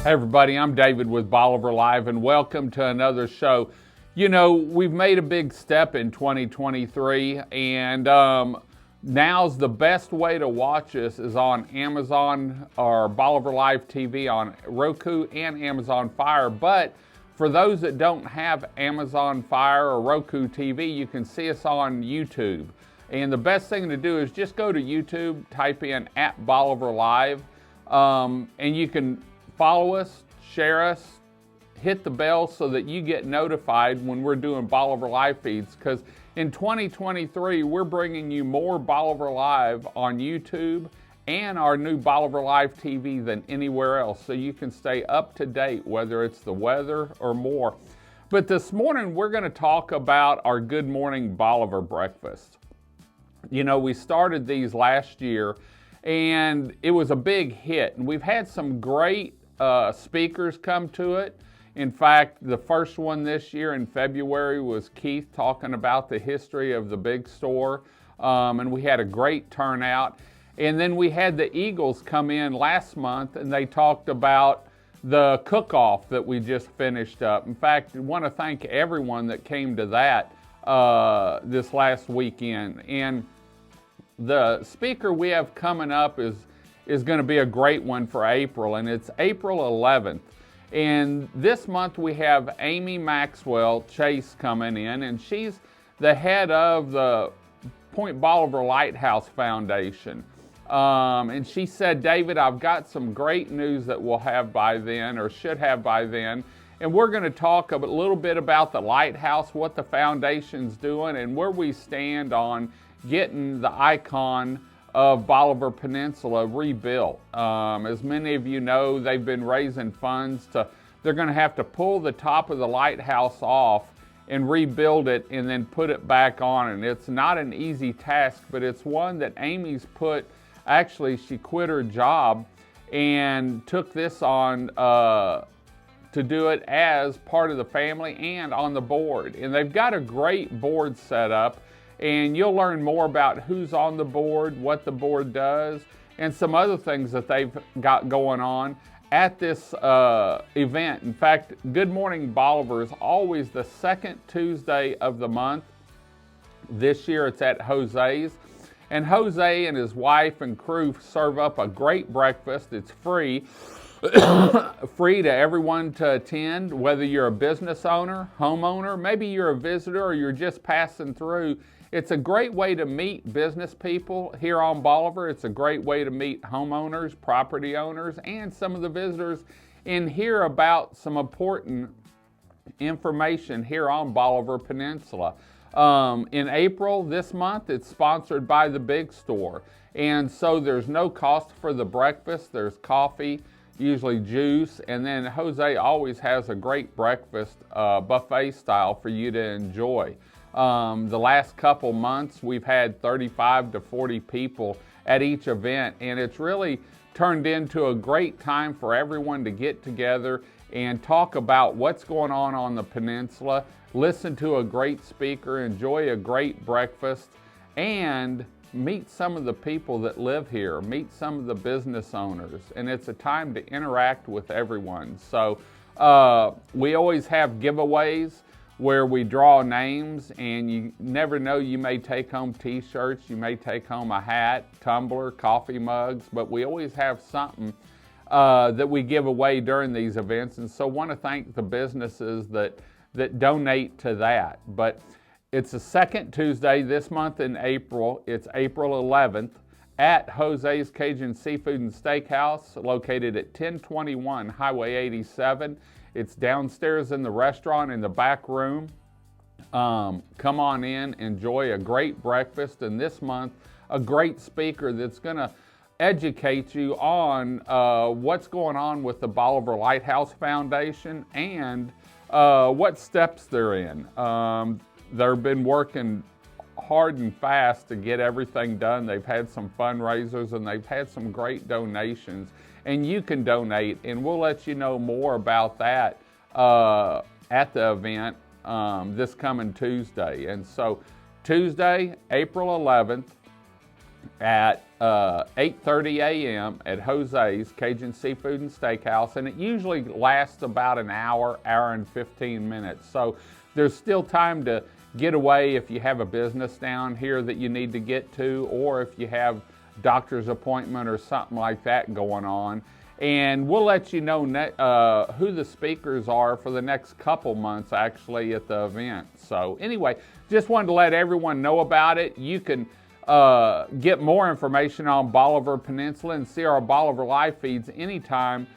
Hey everybody, I'm David with Bolivar Live and welcome to another show. You know, we've made a big step in 2023 and now's the best way to watch us is on Amazon or Bolivar Live TV on Roku and Amazon Fire. But for those that don't have Amazon Fire or Roku TV, you can see us on YouTube. And the best thing to do is just go to YouTube, type in @Bolivar Live, and you can follow us, share us, hit the bell so that you get notified when we're doing Bolivar Live feeds. Because in 2023, we're bringing you more Bolivar Live on YouTube and our new Bolivar Live TV than anywhere else. So you can stay up to date, whether it's the weather or more. But this morning, we're going to talk about our Good Morning Bolivar breakfast. You know, we started these last year and it was a big hit. And we've had some great speakers come to it. In fact, the first one this year in February was Keith talking about the history of the big store, and we had a great turnout. And then we had the Eagles come in last month and they talked about the cook-off that we just finished up. In fact, I want to thank everyone that came to that this last weekend. And the speaker we have coming up is going to be a great one for April, and it's April 11th. And this month we have Amy Maxwell Chase coming in, and she's the head of the Point Bolivar Lighthouse Foundation. And she said, David, I've got some great news that we'll have by then, or should have by then. And we're going to talk a little bit about the lighthouse, what the foundation's doing, and where we stand on getting the icon of Bolivar Peninsula rebuilt. As many of you know, they've been raising funds they're going to have to pull the top of the lighthouse off and rebuild it and then put it back on. And it's not an easy task, but it's one that Amy's actually she quit her job and took this on to do it as part of the family and on the board. And they've got a great board set up. And you'll learn more about who's on the board, what the board does, and some other things that they've got going on at this event. In fact, Good Morning Bolivar is always the second Tuesday of the month. This year it's at Jose's. And Jose and his wife and crew serve up a great breakfast. It's free. Free to everyone to attend, whether you're a business owner, homeowner, maybe you're a visitor or you're just passing through. It's a great way to meet business people here on Bolivar. It's a great way to meet homeowners, property owners, and some of the visitors and hear about some important information here on Bolivar Peninsula. In April this month, it's sponsored by the Big Store. And so there's no cost for the breakfast. There's coffee, usually juice, and then Jose always has a great breakfast, buffet style for you to enjoy. The last couple months, we've had 35 to 40 people at each event, and it's really turned into a great time for everyone to get together and talk about what's going on the peninsula, listen to a great speaker, enjoy a great breakfast, and meet some of the people that live here, meet some of the business owners, and it's a time to interact with everyone. So we always have giveaways where we draw names, and you never know, you may take home t-shirts, you may take home a hat, tumbler, coffee mugs, but we always have something that we give away during these events. And so I want to thank the businesses that donate to that. But it's the second Tuesday this month in April. It's April 11th at Jose's Cajun Seafood and Steakhouse, located at 1021 Highway 87. It's downstairs in the restaurant in the back room. Come on in, enjoy a great breakfast, and this month, a great speaker that's going to educate you on what's going on with the Bolivar Lighthouse Foundation and what steps they're in. They've been working hard and fast to get everything done. They've had some fundraisers and they've had some great donations. And you can donate, and we'll let you know more about that at the event this coming Tuesday. And so Tuesday, April 11th at 8:30 a.m. at Jose's Cajun Seafood and Steakhouse, and it usually lasts about an hour and 15 minutes. So there's still time to get away if you have a business down here that you need to get to, or if you have doctor's appointment or something like that going on. And we'll let you know who the speakers are for the next couple months actually at the event. So anyway, just wanted to let everyone know about it. You can get more information on Bolivar Peninsula and see our Bolivar live feeds anytime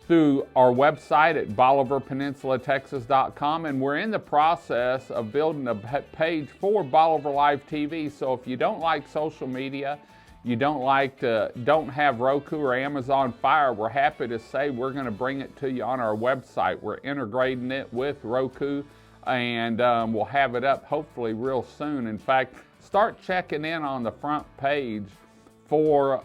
through our website at bolivarpeninsulatexas.com, and we're in the process of building a page for Bolivar Live TV. So if you don't like social media, you don't have Roku or Amazon Fire, we're happy to say we're going to bring it to you on our website. We're integrating it with Roku, and we'll have it up hopefully real soon. In fact, start checking in on the front page for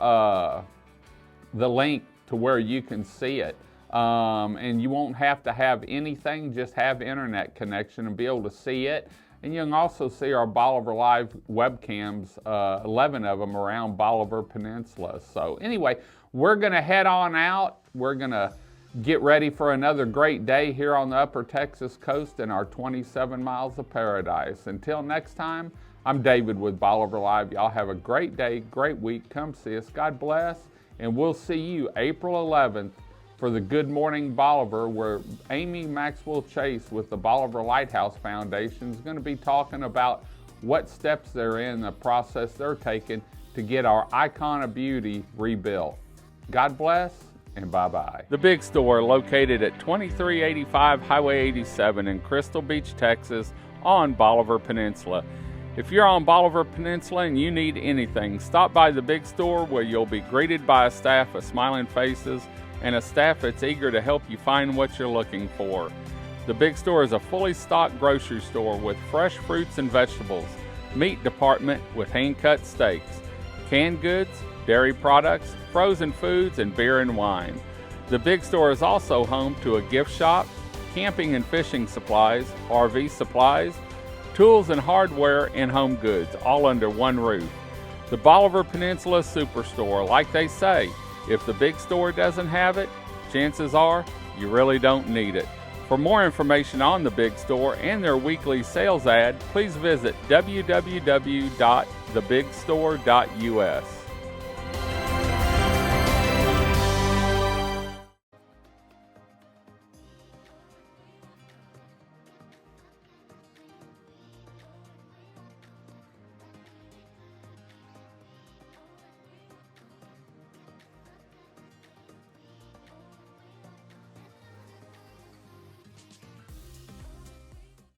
the link to where you can see it. And you won't have to have anything, just have internet connection and be able to see it. And you can also see our Bolivar Live webcams, 11 of them around Bolivar Peninsula. So anyway, we're going to head on out. We're going to get ready for another great day here on the Upper Texas coast in our 27 miles of paradise. Until next time, I'm David with Bolivar Live. Y'all have a great day, great week. Come see us. God bless. And we'll see you April 11th for the Good Morning Bolivar, where Amy Maxwell Chase with the Bolivar Lighthouse Foundation is going to be talking about what steps they're in the process they're taking to get our icon of beauty rebuilt. God bless, and bye-bye. The Big Store, located at 2385 Highway 87 in Crystal Beach, Texas, on Bolivar Peninsula. If you're on Bolivar Peninsula and you need anything, stop by the Big Store, where you'll be greeted by a staff of smiling faces and a staff that's eager to help you find what you're looking for. The Big Store is a fully stocked grocery store with fresh fruits and vegetables, meat department with hand-cut steaks, canned goods, dairy products, frozen foods, and beer and wine. The Big Store is also home to a gift shop, camping and fishing supplies, RV supplies, tools and hardware, and home goods, all under one roof. The Bolivar Peninsula Superstore, like they say, if the Big Store doesn't have it, chances are you really don't need it. For more information on the Big Store and their weekly sales ad, please visit www.thebigstore.us.